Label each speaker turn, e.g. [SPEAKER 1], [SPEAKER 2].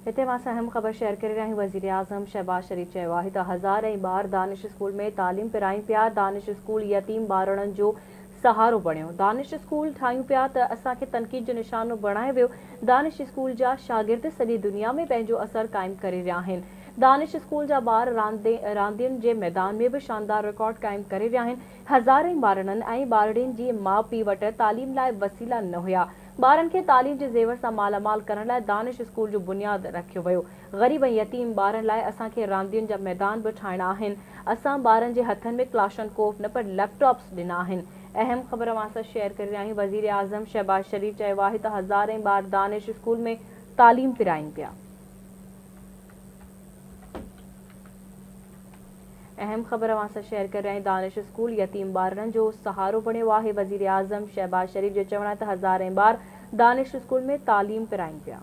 [SPEAKER 1] हिते मां अहम ख़बर शेयर करे रही वज़ीर आज़म शहबाज शरीफ़ चयो आहे त हज़ार ॿार दानिश स्कूल में तालीम पिराइनि पिया। दानिश स्कूल यतीम ॿारनि जो सहारो बणियो। दानिश स्कूल ठाहियूं पिया त असांखे तनक़ीद जो निशानो बणायो वियो। दानिश स्कूल जा शागिर्द सॼी दुनिया में पंहिंजो असर क़ाइमु करे रहिया आहिनि। दानिश स्कूल जा ॿार रांदियुनि जे मैदान में भी शानदार रिकॉर्ड क़ाइमु करे रहिया आहिनि। हज़ारनि ॿारनि ऐं ॿारड़ियुनि जी माउ पीउ वटि तालीम लाइ वसीला न हुया। ॿारनि खे तालीम जे ज़ेवर सां मालामाल करण लाइ दानिश स्कूल जो बुनियाद रखियो वियो। ग़रीब ऐं यतीम ॿारनि लाइ असांखे रांदियुनि जा मैदान बि ठाहिणा आहिनि। असां ॿारनि जे हथनि में क्लाशनकोफ न पर लैपटॉप्स ॾिना आहिनि। अहम ख़बर मां सां शेयर करे रही वज़ीर आज़म शहबाज शरीफ़ चयो आहे त हज़ारें ॿार दानिश स्कूल में तालीम पिराइनि पिया। अहम ख़बर मां सां शेयर कर रहे हैं। दानिश स्कूल यतीम ॿारनि जो सहारो बणियो आहे। वज़ीर आज़म शहबाज शरीफ़ जो चवणु आहे त हज़ारें ॿार दानिश स्कूल में तालीम पिराइनि पिया।